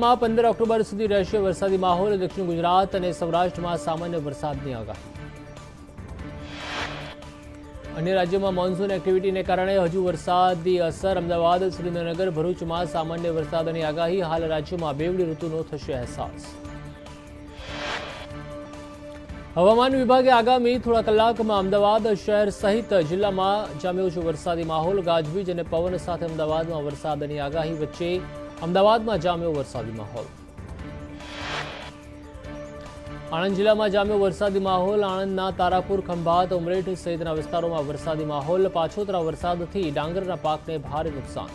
માં 15 ઓક્ટોબર સુધી રહેશે વરસાદી માહોલ. દક્ષિણ ગુજરાત અને સૌરાષ્ટ્રમાં સામાન્ય વરસાદની આગાહી. અન્ય રાજ્યોમાં મોન્સૂન એક્ટિવિટીને કારણે હજુ વરસાદની અસર. અમદાવાદ, સુરેન્દ્રનગર, ભરૂચમાં સામાન્ય વરસાદની આગાહી. હાલ રાજ્યમાં બેવડી ઋતુનો થશે અહેસાસ. હવામાન વિભાગે આગામી થોડા કલાકમાં અમદાવાદ શહેર સહિત જિલ્લામાં જામ્યો છે વરસાદી માહોલ. ગાજવીજ અને પવન સાથે અમદાવાદમાં વરસાદની આગાહી વચ્ચે અમદાવાદમાં જામ્યો વરસાદી માહોલ. આણંદ જિલ્લામાં જામ્યો વરસાદી માહોલ. આણંદના તારાપુર, ખંભાત, ઉમરેઠ સહિતના વિસ્તારોમાં વરસાદી માહોલ. પાછોતરા વરસાદથી ડાંગરના પાકને ભારે નુકસાન.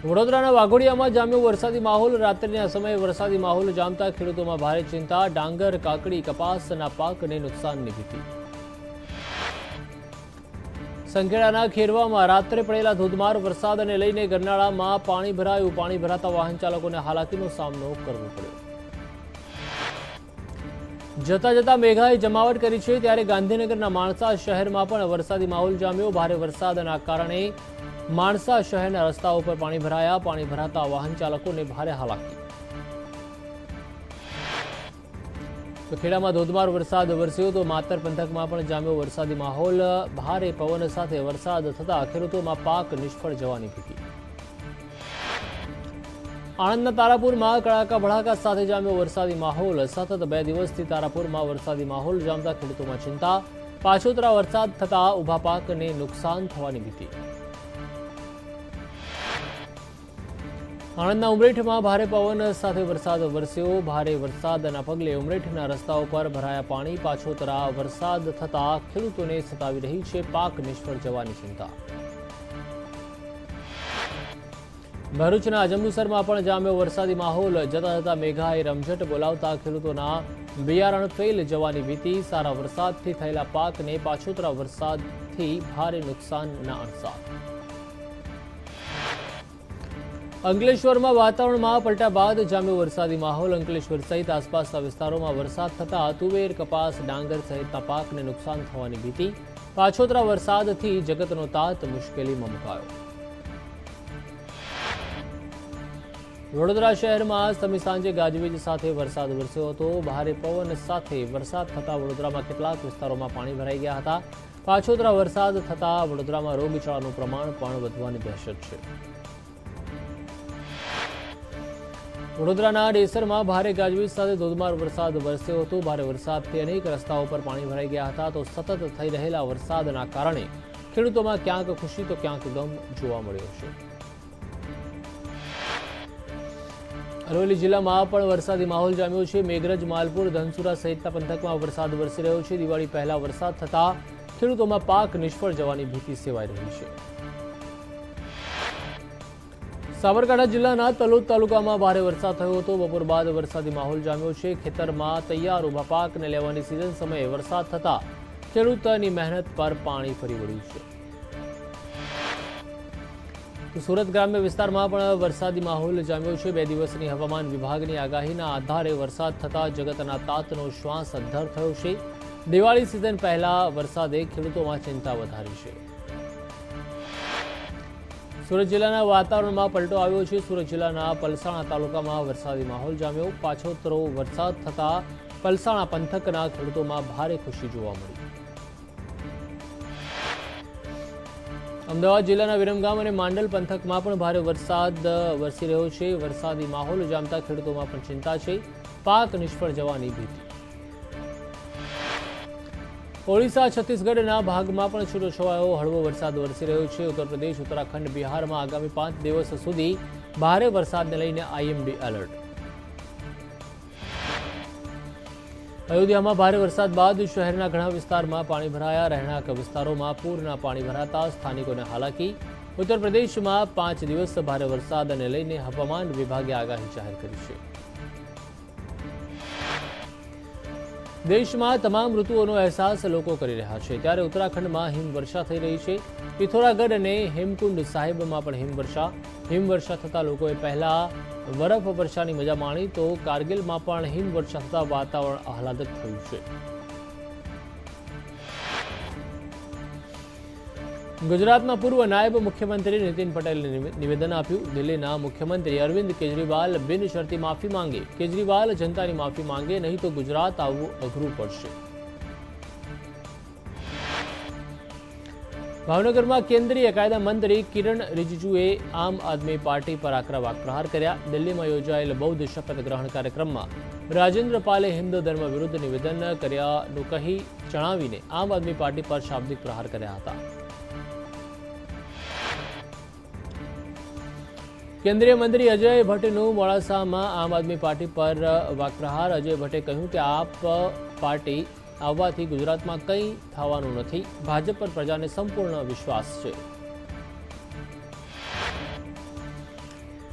વડોદરાના વાઘોડિયામાં જામ્યો વરસાદી માહોલ. રાત્રિના સમયે વરસાદી માહોલ જામતા ખેડૂતોમાં ભારે ચિંતા. ડાંગર, કાકડી, કપાસના પાકને નુકસાનની ભીતિ. સંખેડાના ખેરવામાં રાત્રે પડેલા ધોધમાર વરસાદને લઈને ગરનાળામાં પાણી ભરાયું. પાણી ભરાતા વાહન ચાલકોને હાલાકીનો સામનો કરવો પડ્યો. જતા જતા મેઘાએ જમાવટ કરી છે, ત્યારે ગાંધીનગરના માણસા શહેરમાં પણ વરસાદી માહોલ જામ્યો. ભારે વરસાદના કારણે માણસા શહેરના રસ્તાઓ પર પાણી ભરાયા. પાણી ભરાતા વાહન ચાલકોને ભારે હાલાકી. તો ખેડામાં ધોધમાર વરસાદ વરસ્યો તો માતર પંથકમાં પણ જામ્યો વરસાદી માહોલ. ભારે પવન સાથે વરસાદ થતા ખેડૂતોમાં પાક નિષ્ફળ જવાની ભીતિ. આણંદના તારાપુરમાં કડાકા ભડાકા સાથે જામ્યો વરસાદી માહોલ. સતત 2 દિવસથી તારાપુરમાં વરસાદી માહોલ જામતા ખેડૂતોમાં ચિંતા. પાછોતરા વરસાદ થતા ઊભા પાકને નુકસાન થવાની ભીતિ. આણંદના ઉમરેઠમાં ભારે પવન સાથે વરસાદ વરસ્યો. ભારે વરસાદના પગલે ઉમરેઠના રસ્તાઓ પર ભરાયા પાણી. પાછોતરા વરસાદ થતા ખેડૂતોને સતાવી રહી છે પાક નિષ્ફળ જવાની ચિંતા. ભરૂચના જંબુસરમાં પણ જામ્યો વરસાદી માહોલ. જતા જતા મેઘાએ રમઝટ બોલાવતા ખેડૂતોના બિયારણ ફેલ જવાની ભીતિ. સારા વરસાદથી થયેલા પાકને પાછોતરા વરસાદથી ભારે નુકસાનના અણસાર. અંકલેશ્વરમાં વાતાવરણમાં પલટા બાદ જામ્યો વરસાદી માહોલ. અંકલેશ્વર સહિત આસપાસના વિસ્તારોમાં વરસાદ થતા તુવેર, કપાસ, ડાંગર સહિતના પાકને નુકસાન થવાની ભીતિ. પાછોતરા વરસાદથી જગતનો તાત મુશ્કેલીમાં મુકાયો. વડોદરા શહેરમાં સમી સાંજે ગાજવીજ સાથે વરસાદ વરસ્યો હતો. ભારે પવન સાથે વરસાદ થતા વડોદરામાં કેટલાક વિસ્તારોમાં પાણી ભરાઈ ગયા હતા. પાછોતરા વરસાદ થતા વડોદરામાં રોગચાળાનું પ્રમાણ પણ વધવાની દહેશત છે. વડોદરાના ડેસરમાં ભારે ગાજવીજ સાથે ધોધમાર વરસાદ વરસ્યો હતો. ભારે વરસાદથી અનેક રસ્તાઓ પર પાણી ભરાઈ ગયા હતા. તો સતત થઈ રહેલા વરસાદના કારણે ખેડૂતોમાં ક્યાંક ખુશી તો ક્યાંક ગમ જોવા મળ્યો છે. અરવલ્લી જિલ્લામાં પણ વરસાદી માહોલ જામ્યો છે. મેઘરજ, માલપુર, ધનસુરા સહિતના પંથકમાં વરસાદ વરસી રહ્યો છે. દિવાળી પહેલા વરસાદ થતા ખેડૂતોમાં પાક નિષ્ફળ જવાની ભીતિ સેવાઈ રહી છે. સાબરકાંઠા જિલ્લાના તલોદ તાલુકામાં ભારે વરસાદ થયો હતો. બપોર બાદ વરસાદી માહોલ જામ્યો છે. ખેતરમાં તૈયાર ઊભા પાકને લેવાની સિઝન સમયે વરસાદ થતા ખેડૂતોની મહેનત પર પાણી ફરી વળ્યું છે. તો સુરત ગ્રામ્ય વિસ્તારમાં પણ વરસાદી માહોલ જામ્યો છે. 2 દિવસની હવામાન વિભાગની આગાહીના આધારે વરસાદ થતા જગતના તાતનો શ્વાસ અદ્ધર થયો છે. દિવાળી સિઝન પહેલા વરસાદે ખેડૂતોમાં ચિંતા વધારી છે. સુરત જિલ્લાના વાતાવરણમાં પલટો આવ્યો છે. સુરત જિલ્લાના પલસાણા તાલુકામાં વરસાદી માહોલ જામ્યો. પાછોતરો વરસાદ થતા પલસાણા પંથકના ખેડૂતોમાં ભારે ખુશી જોવા મળી. અમદાવાદ જિલ્લાના વિરમગામ અને માંડલ પંથકમાં પણ ભારે વરસાદ વરસી રહ્યો છે. વરસાદી માહોલ જામતા ખેડૂતોમાં પણ ચિંતા છે. પાક નિષ્ફળ જવાની ભીતિ. ઓડિશા, છત્તીસગઢના ભાગમાં પણ છૂટોછવાયો હળવો વરસાદ વરસી રહ્યો છે. ઉત્તર પ્રદેશ, ઉત્તરાખંડ, બિહારમાં આગામી 5 દિવસ સુધી ભારે વરસાદને લઈને આઈએમડી એલર્ટ. અયોધ્યામાં ભારે વરસાદ બાદ શહેરના ઘણા વિસ્તારમાં પાણી ભરાયા. રહેણાંક વિસ્તારોમાં પૂરના પાણી ભરાતા સ્થાનિકોને હાલાકી. ઉત્તર પ્રદેશમાં 5 દિવસ ભારે વરસાદને લઈને હવામાન વિભાગે આગાહી જાહેર કરી છે. દેશમાં તમામ ઋતુઓનો અહેસાસ લોકો કરી રહ્યા છે, ત્યારે ઉત્તરાખંડમાં હિમવર્ષા થઈ રહી છે. પિથોરાગઢ અને હેમકુંડ સાહિબમાં પણ હિમવર્ષા થતા લોકોએ પહેલા બરફ વર્ષાની મજા માણી, તો કારગિલમાં પણ હિમવર્ષા થતા વાતાવરણ આહલાદક થયું છે. ગુજરાતના પૂર્વ નાયબ મુખ્યમંત્રી નીતિન પટેલે નિવેદન આપ્યું. દિલ્હીના મુખ્યમંત્રી અરવિંદ કેજરીવાલ બિનશરતી માફી માંગે. કેજરીવાલ જનતાની માફી માંગે, નહીં તો ગુજરાત આવવું અઘરું પડશે. ભાવનગરમાં કેન્દ્રીય કાયદા મંત્રી કિરણ રિજિજુએ આમ આદમી પાર્ટી પર આકરા વાકપ્રહાર કર્યા. દિલ્હીમાં યોજાયેલ બૌદ્ધ શપથ ગ્રહણ કાર્યક્રમમાં રાજેન્દ્ર પાલે હિન્દુ ધર્મ વિરુદ્ધ નિવેદન કર્યાનું કહી જણાવીને આમ આદમી પાર્ટી પર શાબ્દિક પ્રહાર કર્યા હતા. કેન્દ્રીય મંત્રી અજય ભટ્ટનું મોડાસામાં આમ આદમી પાર્ટી પર વાકપ્રહાર. અજય ભટ્ટે કહ્યું કે આપ પાર્ટી આવવાથી ગુજરાતમાં કંઈ થવાનું નથી. ભાજપ પર પ્રજાને સંપૂર્ણ વિશ્વાસ છે.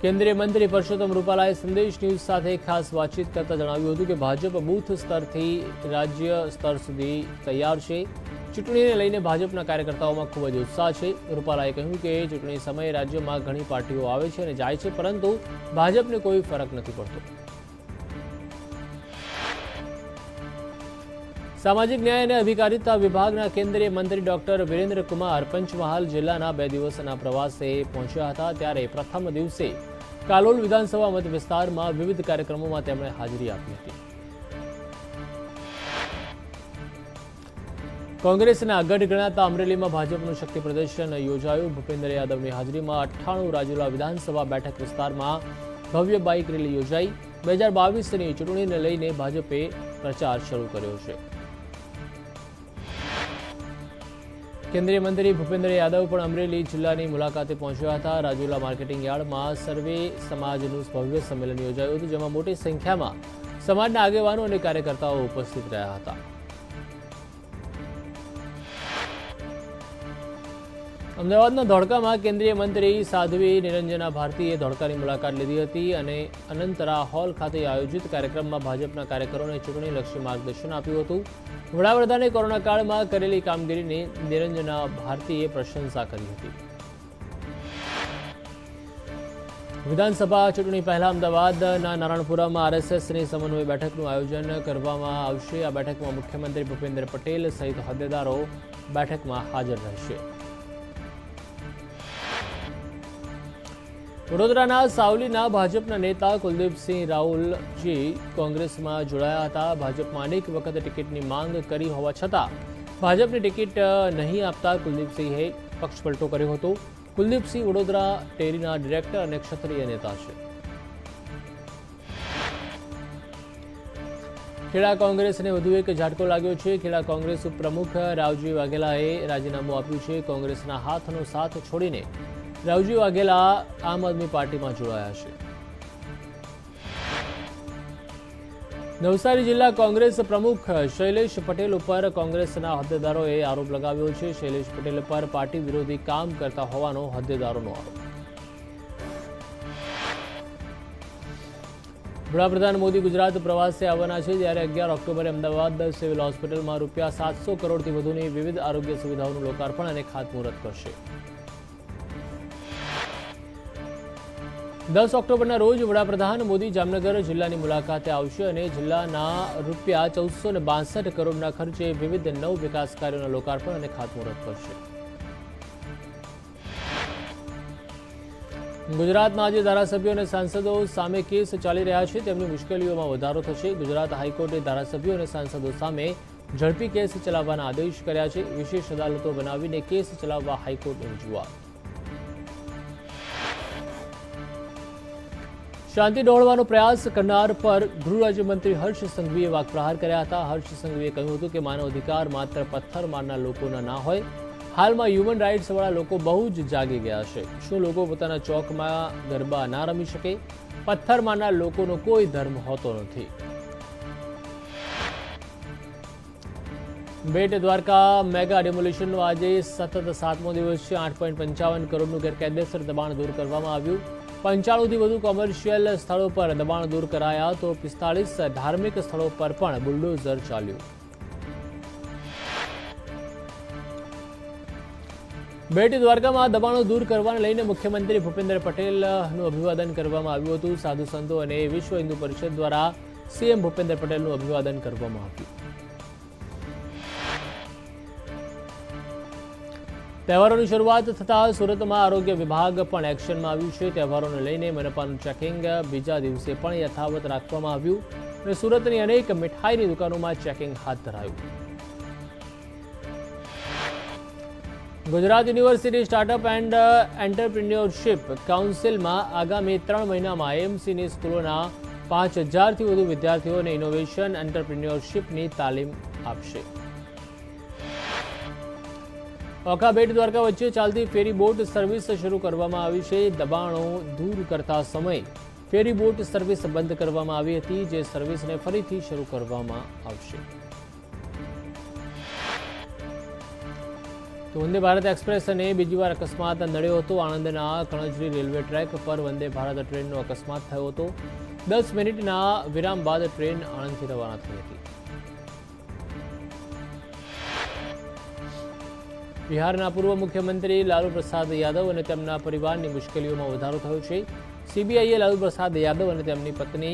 કેન્દ્રીય મંત્રી પરસોત્તમ રૂપાલાએ સંદેશ ન્યૂઝ સાથે ખાસ વાતચીત કરતા જણાવ્યું હતું કે ભાજપ બૂથ સ્તરથી રાજ્ય સ્તર સુધી તૈયાર છે. ચૂંટણીને લઈને ભાજપના કાર્યકર્તાઓમાં ખૂબ જ ઉત્સાહ છે. રૂપાલાએ કહ્યું કે ચૂંટણી સમયે રાજ્યમાં ઘણી પાર્ટીઓ આવે છે અને જાય છે, પરંતુ ભાજપને કોઈ ફરક નથી પડતો. સામાજિક ન્યાય અને અધિકારીતા વિભાગના કેન્દ્રીય મંત્રી ડોક્ટર વિરેન્દ્ર કુમાર પંચમહાલ જિલ્લાના 2 દિવસના પ્રવાસે પહોંચ્યા હતા. ત્યારે પ્રથમ દિવસે કાલોલ વિધાનસભા મત વિસ્તારમાં વિવિધ કાર્યક્રમોમાં તેમણે હાજરી આપી હતી. કોંગ્રેસના ગઢ ગણાતા અમરેલીમાં ભાજપનું શક્તિ પ્રદર્શન યોજાયું. ભૂપેન્દ્ર યાદવની હાજરીમાં 98 રાજુલા વિધાનસભા બેઠક વિસ્તારમાં ભવ્ય બાઇક રેલી યોજાઈ. 2022ની ચૂંટણીને લઈને ભાજપે પ્રચાર શરૂ કર્યો છે. કેન્દ્રીય મંત્રી ભૂપેન્દ્ર યાદવ પણ અમરેલી જિલ્લાની મુલાકાતે પહોંચ્યા હતા. રાજુલા માર્કેટિંગ યાર્ડમાં સર્વે સમાજનું ભવ્ય સંમેલન યોજાયું હતું, જેમાં મોટી સંખ્યામાં સમાજના આગેવાનો અને કાર્યકર્તાઓ ઉપસ્થિત રહ્યા હતા. અમદાવાદના ધોળકામાં કેન્દ્રીય મંત્રી સાધ્વી નિરંજના ભારતીએ ધોળકાની મુલાકાત લીધી હતી અને અનંતરા હોલ ખાતે આયોજિત કાર્યક્રમમાં ભાજપના કાર્યકરોને ચૂંટણીલક્ષી માર્ગદર્શન આપ્યું હતું. વડાપ્રધાને કોરોના કાળમાં કરેલી કામગીરીની નિરંજના ભારતીએ પ્રશંસા કરી હતી. વિધાનસભા ચૂંટણી પહેલા અમદાવાદના નારણપુરામાં આરએસએસની સમન્વય બેઠકનું આયોજન કરવામાં આવશે. આ બેઠકમાં મુખ્યમંત્રી ભૂપેન્દ્ર પટેલ સહિત હોદ્દેદારો બેઠકમાં હાજર રહેશે. વડોદરાના સાવલીના ભાજપના નેતા કુલદીપસિંહ રાહુલજી કોંગ્રેસમાં જોડાયા હતા. ભાજપમાં અનેક વખત ટિકિટની માંગ કરી હોવા છતાં ભાજપને ટિકિટ નહીં આપતા કુલદીપસિંહે પક્ષપલટો કર્યો હતો. કુલદીપસિંહ વડોદરા ટેરીના ડિરેક્ટર અને ક્ષત્રિય નેતા છે. ખેડા કોંગ્રેસને વધુ એક ઝાટકો લાગ્યો છે. ખેડા કોંગ્રેસ ઉપપ્રમુખ રાવજી વાઘેલાએ રાજીનામું આપ્યું છે. કોંગ્રેસના હાથનો સાથ છોડીને રાવજી વાઘેલા આમ આદમી પાર્ટીમાં જોડાયા છે. નવસારી જિલ્લા કોંગ્રેસ પ્રમુખ શૈલેષ પટેલ ઉપર કોંગ્રેસના હોદ્દેદારોએ આરોપ લગાવ્યો છે. શૈલેષ પટેલ પર પાર્ટી વિરોધી કામ કરતા હોવાનો હોદ્દેદારોનો આરોપ. વડાપ્રધાન મોદી ગુજરાત પ્રવાસે આવવાના છે, જ્યારે 11 ઓક્ટોબરે અમદાવાદ સિવિલ હોસ્પિટલમાં ₹700 કરોડથી વધુની વિવિધ આરોગ્ય સુવિધાઓનું લોકાર્પણ અને ખાતમુહૂર્ત કરશે. 10 ઓક્ટોબરના રોજ વડાપ્રધાન મોદી જામનગર જિલ્લાની મુલાકાતે આવશે અને જિલ્લાના ₹1462 કરોડના ખર્ચે વિવિધ 9 વિકાસ કાર્યોના લોકાર્પણ અને ખાતમુહૂર્ત કરશે. ગુજરાતમાં આજે ધારાસભ્યો અને સાંસદો સામે કેસ ચાલી રહ્યા છે. તેમની મુશ્કેલીઓમાં વધારો થશે. ગુજરાત હાઈકોર્ટે ધારાસભ્યો અને સાંસદો સામે ઝડપી કેસ ચલાવવાના આદેશ કર્યા છે. વિશેષ અદાલતો બનાવીને કેસ ચલાવવા હાઈકોર્ટની રજૂઆત. શાંતિ ડહોળવાનો પ્રયાસ કરનાર પર ગૃહ રાજ્યમંત્રી હર્ષ સંઘવીએ વાકપ્રહાર કર્યા હતા. હર્ષ સંઘવીએ કહ્યું હતું કે માનવ અધિકાર માત્ર પથ્થર મારનાર લોકોના ના હોય. હાલમાં હ્યુમન રાઇટ્સવાળા લોકો બહુ જ જાગી ગયા છે. શું લોકો પોતાના ચોકમાં ગરબા ના રમી શકે? પથ્થર મારનાર લોકોનો કોઈ ધર્મ હોતો નથી. બેટ દ્વારકા મેગા ડેમોલિશનનો આજે સતત 7મો દિવસ છે. 8.55 કરોડનું ગેરકાયદેસર દબાણ દૂર કરવામાં આવ્યું. 95થી વધુ કોમર્શિયલ સ્થળો પર દબાણ દૂર કરાયા તો 45 ધાર્મિક સ્થળો પર પણ બુલડોઝર ચાલ્યું. બેટ દ્વારકામાં દબાણો દૂર કરવાને લઈને મુખ્યમંત્રી ભૂપેન્દ્ર પટેલનું અભિવાદન કરવામાં આવ્યું હતું. સાધુ સંતો અને વિશ્વ હિન્દુ પરિષદ દ્વારા સીએમ ભૂપેન્દ્ર પટેલનું અભિવાદન કરવામાં આવ્યું. તહેવારોની શરૂઆત થતાં સુરતમાં આરોગ્ય વિભાગ પણ એક્શનમાં આવ્યું છે. તહેવારોને લઈને મનપાનું ચેકિંગ બીજા દિવસે પણ યથાવત રાખવામાં આવ્યું અને સુરતની અનેક મીઠાઈની દુકાનોમાં ચેકિંગ હાથ ધરાયું. Gujarat university startup and entrepreneurship કાઉન્સિલમાં આગામી 3 મહિનામાં એએમસીની સ્કૂલોના 5000થી વધુ વિદ્યાર્થીઓને ઇનોવેશન એન્ટરપ્રિન્યોરશિપની તાલીમ આપશે. ઓખા બેટ દ્વારકા વચ્ચે ચાલતી ફેરી બોટ સર્વિસ શરૂ કરવામાં આવી છે. દબાણો દૂર કરતા સમયે ફેરી બોટ સર્વિસ બંધ કરવામાં આવી હતી, જે સર્વિસને ફરીથી શરૂ કરવામાં આવશે. તો વંદે ભારત એક્સપ્રેસને બીજી વાર અકસ્માત નડ્યો હતો. આણંદના કણજરી રેલવે ટ્રેક પર વંદે ભારત ટ્રેનનો અકસ્માત થયો હતો. 10 મિનિટના વિરામ બાદ ટ્રેન આણંદથી રવાના થઈ હતી. બિહારના પૂર્વ મુખ્યમંત્રી લાલુ પ્રસાદ યાદવ અને તેમના પરિવારની મુશ્કેલીઓમાં વધારો થયો છે. સીબીઆઈએ લાલુ પ્રસાદ યાદવ અને તેમની પત્ની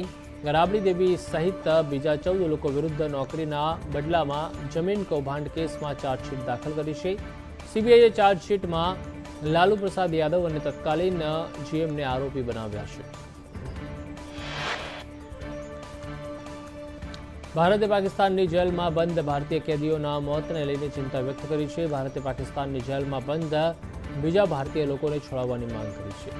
રાબડી દેવી સહિત બીજા 14 લોકો વિરુદ્ધ નોકરીના બદલામાં જમીન કૌભાંડ કેસમાં ચાર્જશીટ દાખલ કરી છે. સીબીઆઈએ ચાર્જશીટમાં લાલુ પ્રસાદ યાદવ અને તત્કાલીન જીએમને આરોપી બનાવ્યા છે. ભારતે પાકિસ્તાનની જેલમાં બંધ ભારતીય કેદીઓના મોતને લઈને ચિંતા વ્યક્ત કરી છે. ભારતે પાકિસ્તાનની જેલમાં બંધ બીજા ભારતીય લોકોને છોડાવવાની માંગ કરી છે.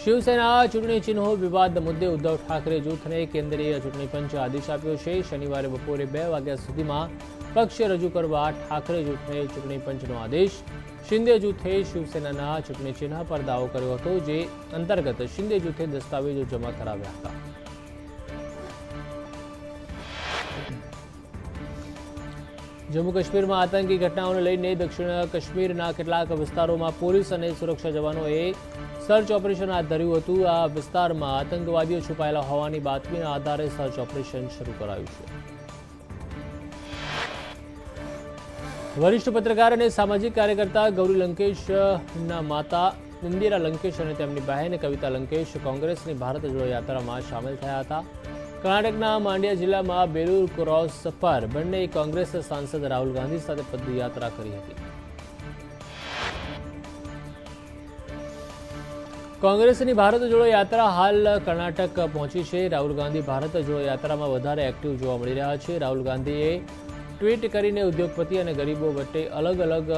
શિવસેના ચૂંટણી ચિહ્નો વિવાદ મુદ્દે ઉદ્ધવ ઠાકરે જૂથને કેન્દ્રીય ચૂંટણી પંચે આદેશ આપ્યો છે. શનિવારે બપોરે 2 વાગ્યા સુધીમાં પક્ષ રજૂ કરવા ઠાકરે જૂથને ચૂંટણી પંચનો આદેશ. શિંદે જૂથે શિવસેનાના ચૂંટણી ચિહ્ન પર દાવો કર્યો હતો, જે અંતર્ગત શિંદે જૂથે દસ્તાવેજો જમા કરાવ્યા હતા. જમ્મુ કાશ્મીરમાં આતંકી ઘટનાઓને લઈને દક્ષિણ કાશ્મીરના કેટલાક વિસ્તારોમાં પોલીસ અને સુરક્ષા જવાનોએ સર્ચ ઓપરેશન હાથ ધર્યું હતું. આ વિસ્તારમાં આતંકવાદીઓ છુપાયેલા હોવાની બાતમીના આધારે સર્ચ ઓપરેશન શરૂ કરાયું છે. વરિષ્ઠ પત્રકાર અને સામાજિક કાર્યકર્તા ગૌરી લંકેશના માતા ઇન્દિરા લંકેશ અને તેમની બહેન કવિતા લંકેશ કોંગ્રેસની ભારત જોડો યાત્રામાં સામેલ થયા હતા. કર્ણાટકના માંડ્યા જિલ્લામાં બેલુર ક્રોસ પર બંને કોંગ્રેસ સાંસદ રાહુલ ગાંધી સાથે પદયાત્રા કરી હતી. કોંગ્રેસની ભારત જોડો યાત્રા હાલ કર્ણાટક પહોંચી છે. રાહુલ ગાંધી ભારત જોડો યાત્રામાં વધારે એક્ટિવ જોવા મળી રહ્યા છે. રાહુલ ગાંધીએ ટ્વીટ કરીને ઉદ્યોગપતિ અને ગરીબો વચ્ચે અલગ અલગ